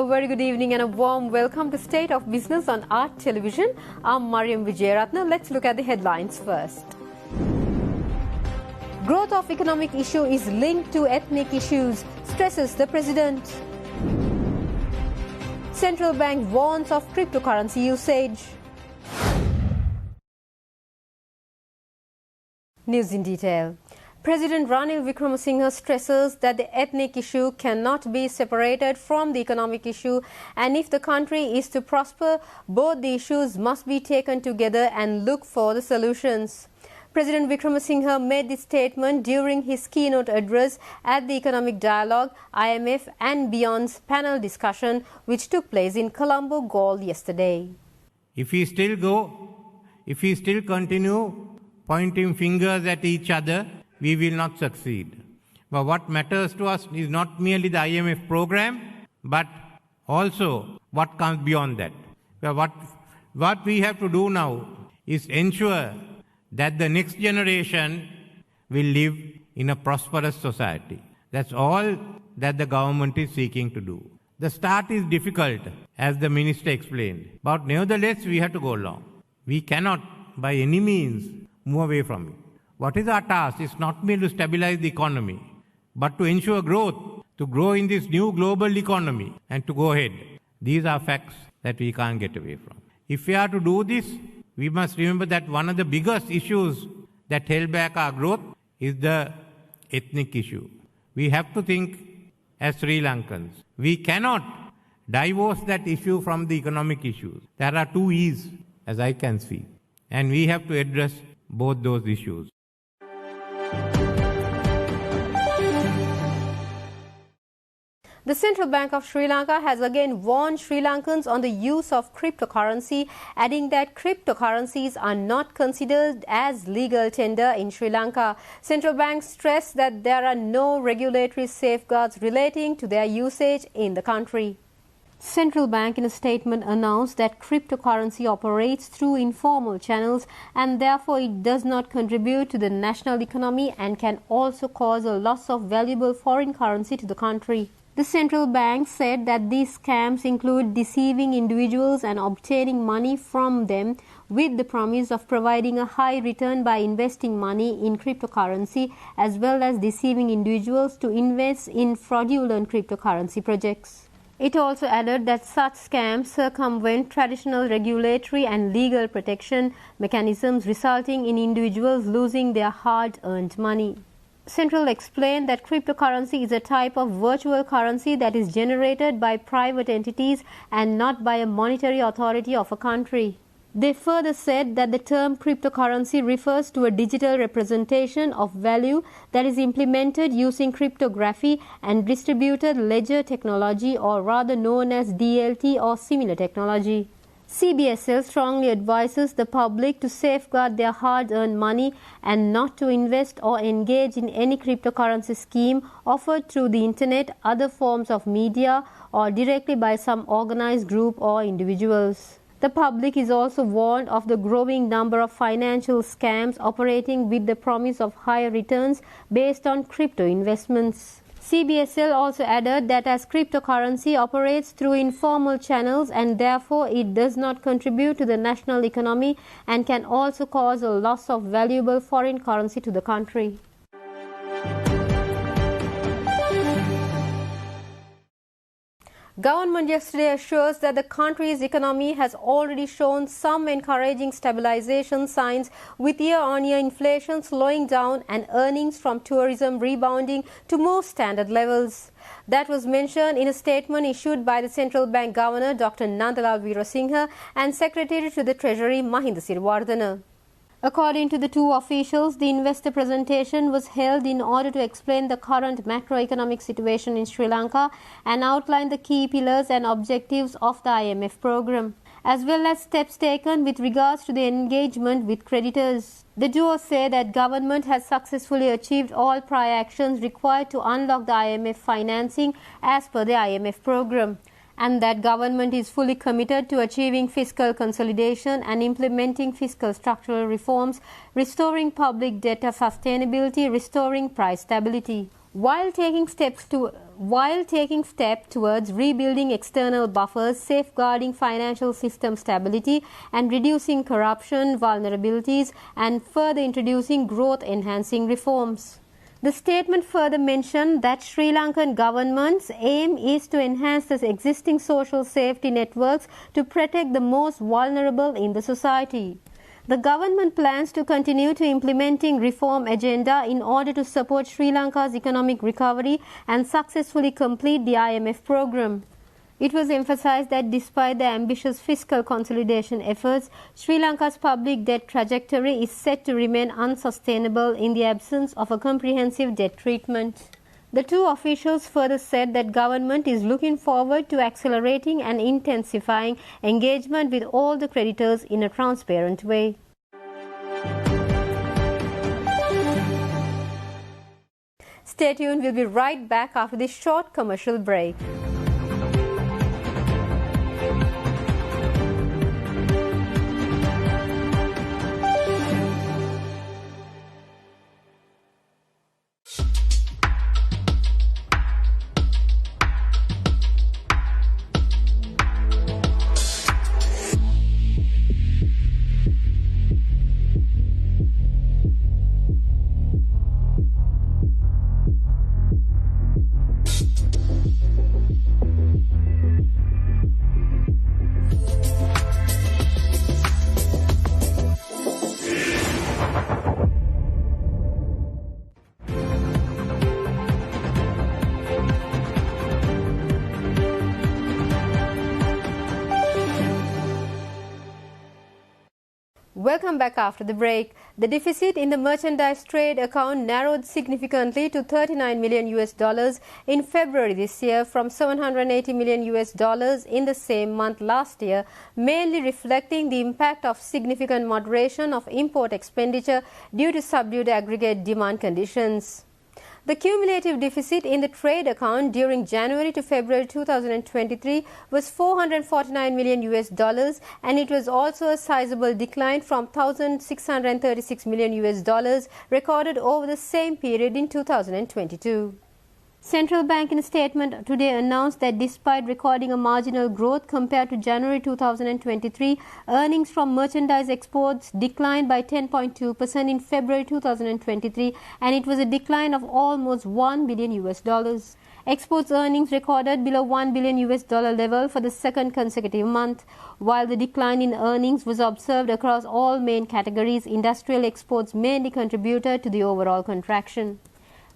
A very good evening and a warm welcome to State of Business on Art Television. I'm Mariam Vijayaratna. Let's look at the headlines first. Growth of economic issue is linked to ethnic issues, stresses the President. Central Bank warns of cryptocurrency usage. News in detail. President Ranil Wickremesinghe stresses that the ethnic issue cannot be separated from the economic issue, and if the country is to prosper, both the issues must be taken together and look for the solutions. President Wickremesinghe made this statement during his keynote address at the Economic Dialogue, IMF and Beyond's panel discussion, which took place in Colombo, Galle yesterday. If we still continue pointing fingers at each other, we will not succeed. But what matters to us is not merely the IMF program, but also what comes beyond that. What we have to do now is ensure that the next generation will live in a prosperous society. That's all that the government is seeking to do. The start is difficult, as the minister explained, but nevertheless we have to go along. We cannot by any means move away from it. What is our task is not merely to stabilize the economy, but to ensure growth, to grow in this new global economy and to go ahead. These are facts that we can't get away from. If we are to do this, we must remember that one of the biggest issues that held back our growth is the ethnic issue. We have to think as Sri Lankans. We cannot divorce that issue from the economic issues. There are two E's, as I can see, and we have to address both those issues. The Central Bank of Sri Lanka has again warned Sri Lankans on the use of cryptocurrency, adding that cryptocurrencies are not considered as legal tender in Sri Lanka. Central Bank stressed that there are no regulatory safeguards relating to their usage in the country. Central Bank in a statement announced that cryptocurrency operates through informal channels and therefore it does not contribute to the national economy and can also cause a loss of valuable foreign currency to the country. The central bank said that these scams include deceiving individuals and obtaining money from them with the promise of providing a high return by investing money in cryptocurrency, as well as deceiving individuals to invest in fraudulent cryptocurrency projects. It also added that such scams circumvent traditional regulatory and legal protection mechanisms, resulting in individuals losing their hard-earned money. Central explained that cryptocurrency is a type of virtual currency that is generated by private entities and not by a monetary authority of a country. They further said that the term cryptocurrency refers to a digital representation of value that is implemented using cryptography and distributed ledger technology, or rather known as DLT or similar technology. CBSL strongly advises the public to safeguard their hard-earned money and not to invest or engage in any cryptocurrency scheme offered through the internet, other forms of media, or directly by some organized group or individuals. The public is also warned of the growing number of financial scams operating with the promise of higher returns based on crypto investments. CBSL also added that as cryptocurrency operates through informal channels and therefore it does not contribute to the national economy and can also cause a loss of valuable foreign currency to the country. Government yesterday assures that the country's economy has already shown some encouraging stabilization signs, with year-on-year inflation slowing down and earnings from tourism rebounding to more standard levels. That was mentioned in a statement issued by the Central Bank Governor Dr. Nandalal Weerasinghe and Secretary to the Treasury Mahinda Siriwardana. According to the two officials, the investor presentation was held in order to explain the current macroeconomic situation in Sri Lanka and outline the key pillars and objectives of the IMF program, as well as steps taken with regards to the engagement with creditors. The duo say that government has successfully achieved all prior actions required to unlock the IMF financing as per the IMF program, and that government is fully committed to achieving fiscal consolidation and implementing fiscal structural reforms, restoring public debt sustainability, restoring price stability. while taking steps towards rebuilding external buffers, safeguarding financial system stability, and reducing corruption vulnerabilities, and further introducing growth-enhancing reforms. The statement further mentioned that Sri Lankan government's aim is to enhance the existing social safety networks to protect the most vulnerable in the society. The government plans to continue to implementing reform agenda in order to support Sri Lanka's economic recovery and successfully complete the IMF program. It was emphasized that despite the ambitious fiscal consolidation efforts, Sri Lanka's public debt trajectory is set to remain unsustainable in the absence of a comprehensive debt treatment. The two officials further said that government is looking forward to accelerating and intensifying engagement with all the creditors in a transparent way. Stay tuned, we'll be right back after this short commercial break. Welcome back after the break. The deficit in the merchandise trade account narrowed significantly to $39 million in February this year from $780 million in the same month last year, mainly reflecting the impact of significant moderation of import expenditure due to subdued aggregate demand conditions. The cumulative deficit in the trade account during January to February 2023 was $449 million, and it was also a sizable decline from $1,636 million recorded over the same period in 2022. Central Bank in a statement today announced that despite recording a marginal growth compared to January 2023, earnings from merchandise exports declined by 10.2% in February 2023, and it was a decline of almost $1 billion. Exports earnings recorded below $1 billion level for the second consecutive month. While the decline in earnings was observed across all main categories, industrial exports mainly contributed to the overall contraction.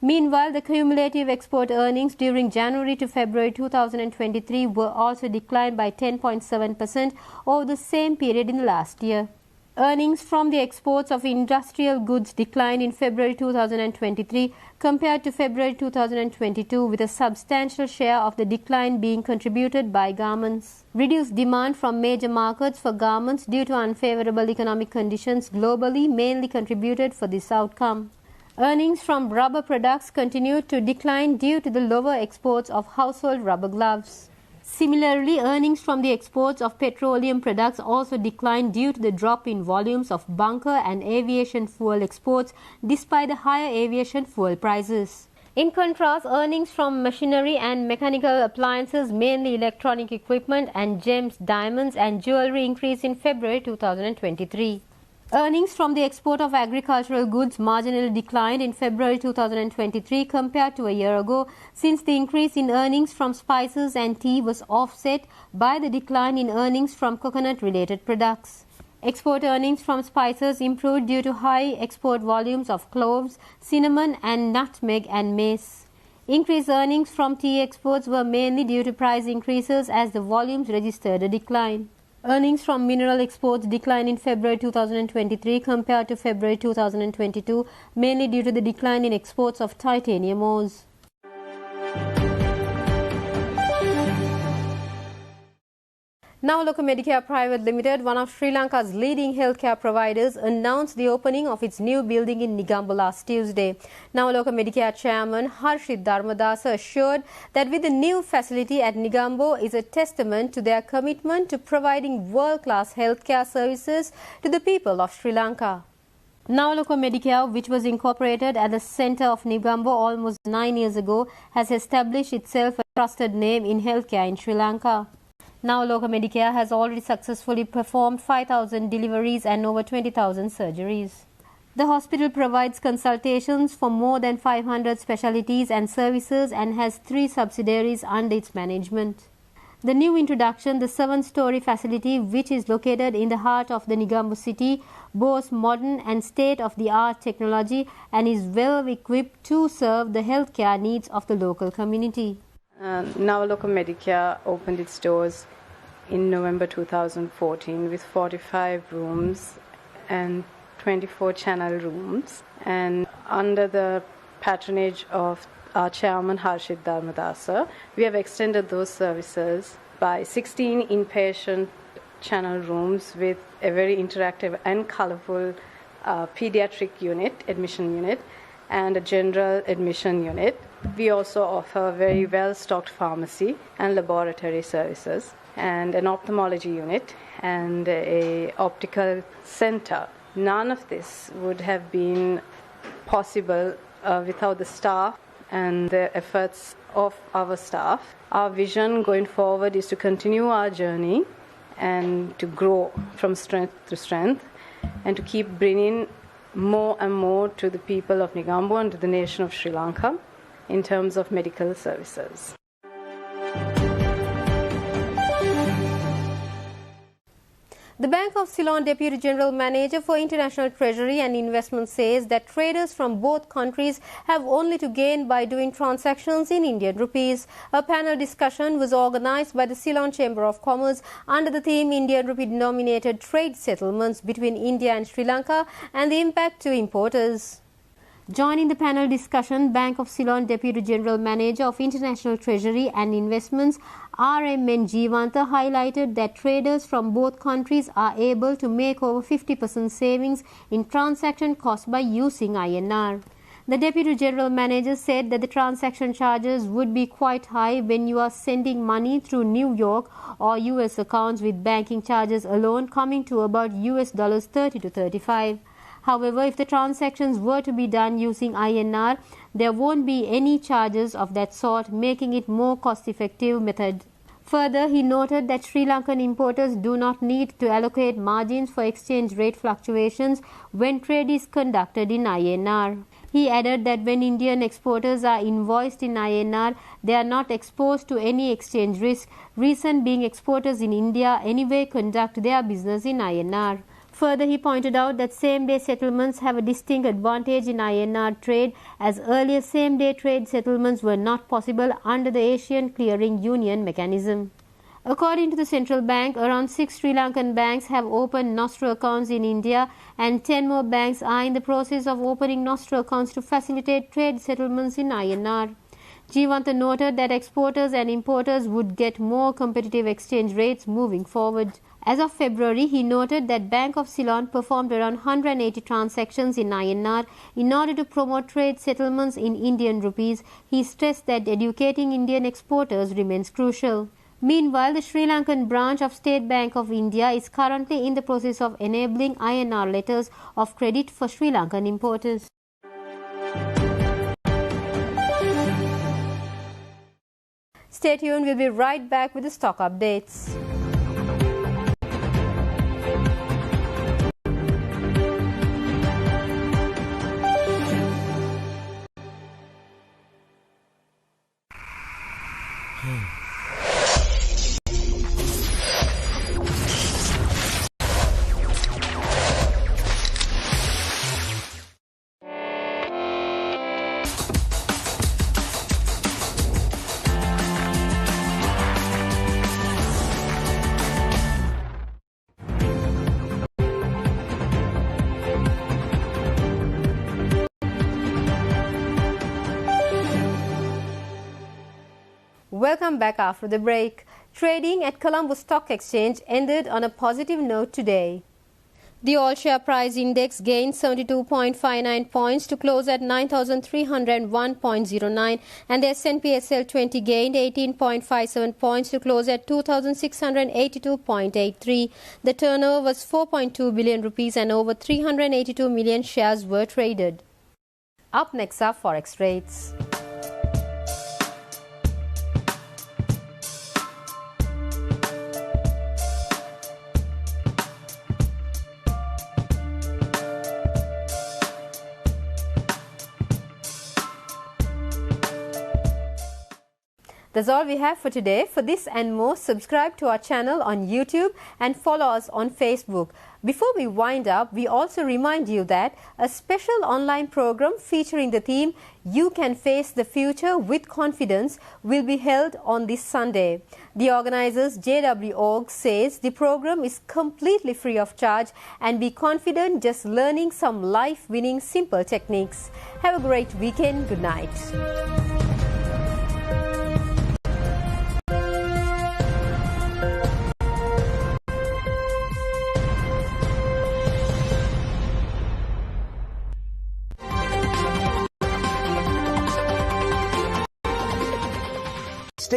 Meanwhile, the cumulative export earnings during January to February 2023 were also declined by 10.7% over the same period in the last year. Earnings from the exports of industrial goods declined in February 2023 compared to February 2022, with a substantial share of the decline being contributed by garments. Reduced demand from major markets for garments due to unfavorable economic conditions globally mainly contributed for this outcome. Earnings from rubber products continued to decline due to the lower exports of household rubber gloves. Similarly, earnings from the exports of petroleum products also declined due to the drop in volumes of bunker and aviation fuel exports despite the higher aviation fuel prices. In contrast, earnings from machinery and mechanical appliances, mainly electronic equipment and gems, diamonds and jewelry, increased in February 2023. Earnings from the export of agricultural goods marginally declined in February 2023 compared to a year ago, since the increase in earnings from spices and tea was offset by the decline in earnings from coconut-related products. Export earnings from spices improved due to high export volumes of cloves, cinnamon and nutmeg and mace. Increased earnings from tea exports were mainly due to price increases as the volumes registered a decline. Earnings from mineral exports declined in February 2023 compared to February 2022, mainly due to the decline in exports of titanium ores. Now, Lanka Medicare Private Limited, one of Sri Lanka's leading healthcare providers, announced the opening of its new building in Negombo last Tuesday. Now, Lanka Medicare Chairman Harshit Dharmadasa assured that with the new facility at Negombo is a testament to their commitment to providing world-class healthcare services to the people of Sri Lanka. Now Loco Medicare, which was incorporated at the center of Negombo almost 9 years ago, has established itself a trusted name in healthcare in Sri Lanka. Now Loco Medicare has already successfully performed 5,000 deliveries and over 20,000 surgeries. The hospital provides consultations for more than 500 specialties and services and has 3 subsidiaries under its management. The new introduction, the 7-story facility, which is located in the heart of the Negombo city, boasts modern and state-of-the-art technology and is well equipped to serve the healthcare needs of the local community. Now Loco Medicare opened its doors in November 2014 with 45 rooms and 24 channel rooms, and under the patronage of our chairman Harshit Dharmadasa, we have extended those services by 16 inpatient channel rooms with a very interactive and colorful pediatric unit, admission unit, and a general admission unit. We also offer a very well-stocked pharmacy and laboratory services, and an ophthalmology unit and a optical center. None of this would have been possible without the staff and the efforts of our staff. Our vision going forward is to continue our journey and to grow from strength to strength and to keep bringing more and more to the people of Negombo and to the nation of Sri Lanka in terms of medical services. The Bank of Ceylon Deputy General Manager for International Treasury and Investment says that traders from both countries have only to gain by doing transactions in Indian rupees. A panel discussion was organized by the Ceylon Chamber of Commerce under the theme Indian rupee denominated trade settlements between India and Sri Lanka and the impact to importers. Joining the panel discussion, Bank of Ceylon Deputy General Manager of International Treasury and Investments RMN Jeevantha highlighted that traders from both countries are able to make over 50% savings in transaction costs by using INR. The Deputy General Manager said that the transaction charges would be quite high when you are sending money through New York or US accounts, with banking charges alone coming to about US dollars 30 to 35. However, if the transactions were to be done using INR, there won't be any charges of that sort, making it more cost-effective method. Further, he noted that Sri Lankan importers do not need to allocate margins for exchange rate fluctuations when trade is conducted in INR. He added that when Indian exporters are invoiced in INR, they are not exposed to any exchange risk, reason being exporters in India anyway conduct their business in INR. Further, he pointed out that same-day settlements have a distinct advantage in INR trade, as earlier same-day trade settlements were not possible under the Asian Clearing Union mechanism. According to the central bank, around 6 Sri Lankan banks have opened nostro accounts in India, and 10 more banks are in the process of opening nostro accounts to facilitate trade settlements in INR. Jeevantha noted that exporters and importers would get more competitive exchange rates moving forward. As of February, he noted that Bank of Ceylon performed around 180 transactions in INR in order to promote trade settlements in Indian rupees. He stressed that educating Indian exporters remains crucial. Meanwhile, the Sri Lankan branch of State Bank of India is currently in the process of enabling INR letters of credit for Sri Lankan importers. Stay tuned, we'll be right back with the stock updates. Welcome back after the break. Trading at Colombo Stock Exchange ended on a positive note today. The all-share price index gained 72.59 points to close at 9,301.09, and the S&P SL20 gained 18.57 points to close at 2,682.83. The turnover was 4.2 billion rupees and over 382 million shares were traded. Up next are forex rates. That's all we have for today. For this and more, subscribe to our channel on YouTube and follow us on Facebook. Before we wind up, we also remind you that a special online program featuring the theme "You Can Face the Future with Confidence" will be held on this Sunday. The organizers, JW.org, says the program is completely free of charge and be confident just learning some life-winning simple techniques. Have a great weekend. Good night.